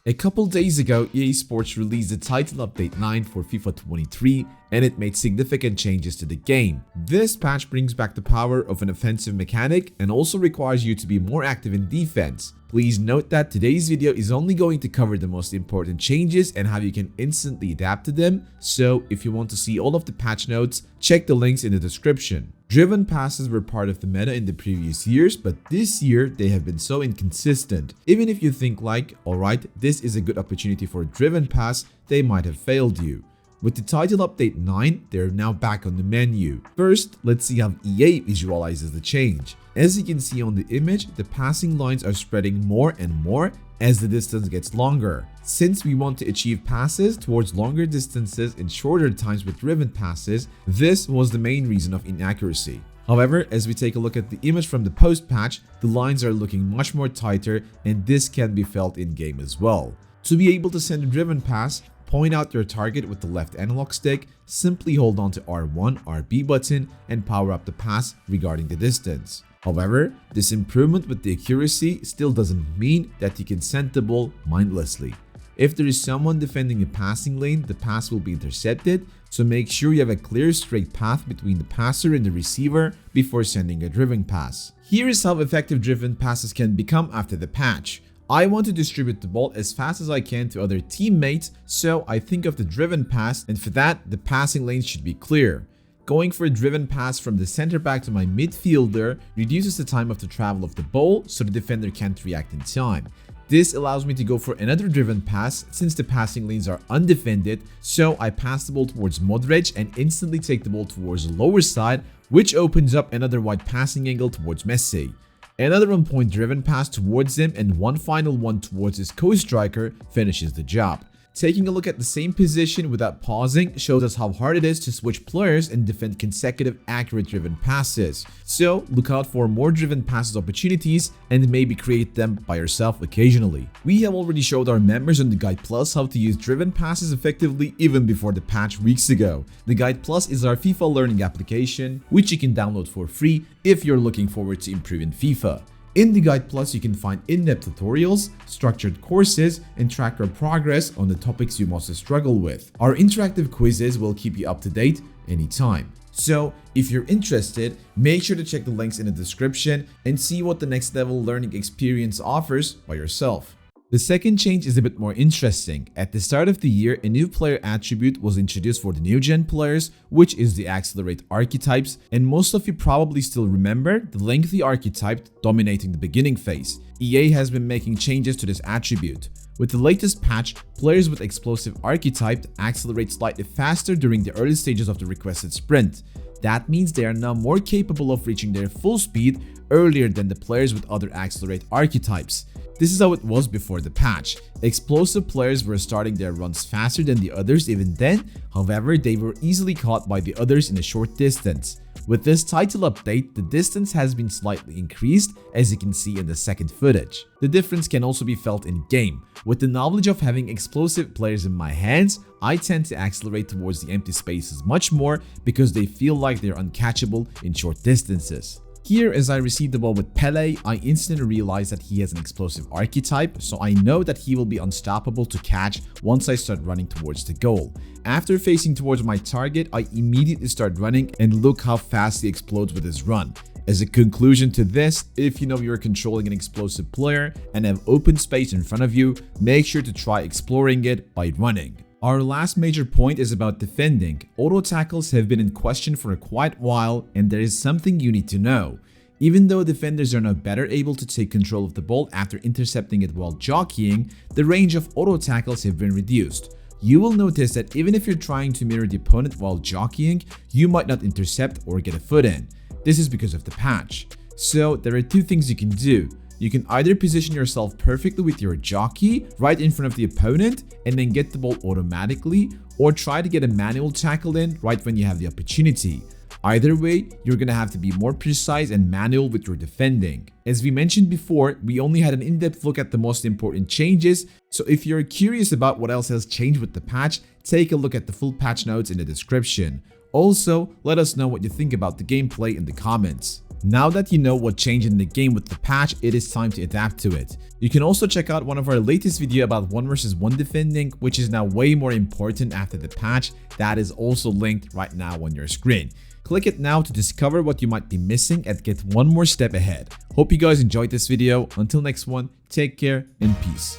A couple days ago, EA Sports released the title update 9 for FIFA 23 and it made significant changes to the game. This patch brings back the power of an offensive mechanic and also requires you to be more active in defense. Please note that today's video is only going to cover the most important changes and how you can instantly adapt to them, so if you want to see all of the patch notes, check the links in the description. Driven passes were part of the meta in the previous years, but this year they have been so inconsistent. Even if you think like, alright, this is a good opportunity for a driven pass, they might have failed you. With the title update 9, they're now back on the menu. First, let's see how EA visualizes the change. As you can see on the image, the passing lines are spreading more and more as the distance gets longer. Since we want to achieve passes towards longer distances in shorter times with driven passes, this was the main reason of inaccuracy. However, as we take a look at the image from the post-patch, the lines are looking much more tighter and this can be felt in-game as well. To be able to send a driven pass, point out your target with the left analog stick, simply hold on to R1, RB button, and power up the pass regarding the distance. However, this improvement with the accuracy still doesn't mean that you can send the ball mindlessly. If there is someone defending a passing lane, the pass will be intercepted, so make sure you have a clear straight path between the passer and the receiver before sending a driven pass. Here is how effective driven passes can become after the patch. I want to distribute the ball as fast as I can to other teammates, so I think of the driven pass, and for that, the passing lanes should be clear. Going for a driven pass from the center back to my midfielder reduces the time of the travel of the ball, so the defender can't react in time. This allows me to go for another driven pass since the passing lanes are undefended, so I pass the ball towards Modric and instantly take the ball towards the lower side, which opens up another wide passing angle towards Messi. Another on-point driven pass towards him and one final one towards his co-striker finishes the job. Taking a look at the same position without pausing shows us how hard it is to switch players and defend consecutive accurate driven passes. So look out for more driven passes opportunities and maybe create them by yourself occasionally. We have already showed our members on the Guide Plus how to use driven passes effectively even before the patch weeks ago. The Guide Plus is our FIFA learning application, which you can download for free if you're looking forward to improving FIFA. In the Guide Plus, you can find in-depth tutorials, structured courses, and track your progress on the topics you most struggle with. Our interactive quizzes will keep you up to date anytime. So, if you're interested, make sure to check the links in the description and see what the next level learning experience offers by yourself. The second change is a bit more interesting. At the start of the year, a new player attribute was introduced for the new gen players, which is the Accelerate archetypes, and most of you probably still remember the lengthy archetype dominating the beginning phase. EA has been making changes to this attribute. With the latest patch, players with Explosive archetype accelerate slightly faster during the early stages of the requested sprint. That means they are now more capable of reaching their full speed earlier than the players with other Accelerate archetypes. This is how it was before the patch. Explosive players were starting their runs faster than the others even then, however, they were easily caught by the others in a short distance. With this title update, the distance has been slightly increased, as you can see in the second footage. The difference can also be felt in-game. With the knowledge of having explosive players in my hands, I tend to accelerate towards the empty spaces much more because they feel like they're uncatchable in short distances. Here, as I receive the ball with Pele, I instantly realize that he has an explosive archetype, so I know that he will be unstoppable to catch once I start running towards the goal. After facing towards my target, I immediately start running and look how fast he explodes with his run. As a conclusion to this, if you know you're controlling an explosive player and have open space in front of you, make sure to try exploring it by running. Our last major point is about defending. Auto tackles have been in question for quite a while, and there is something you need to know. Even though defenders are now better able to take control of the ball after intercepting it while jockeying, the range of auto tackles have been reduced. You will notice that even if you're trying to mirror the opponent while jockeying, you might not intercept or get a foot in. This is because of the patch. So there are two things you can do. You can either position yourself perfectly with your jockey right in front of the opponent and then get the ball automatically, or try to get a manual tackle in right when you have the opportunity. Either way, you're gonna have to be more precise and manual with your defending. As we mentioned before, we only had an in-depth look at the most important changes, so if you're curious about what else has changed with the patch, take a look at the full patch notes in the description. Also, let us know what you think about the gameplay in the comments. Now that you know what changed in the game with the patch, it is time to adapt to it. You can also check out one of our latest video about 1 versus 1 defending, which is now way more important after the patch. That is also linked right now on your screen. Click it now to discover what you might be missing and get one more step ahead. Hope you guys enjoyed this video. Until next one, take care and peace.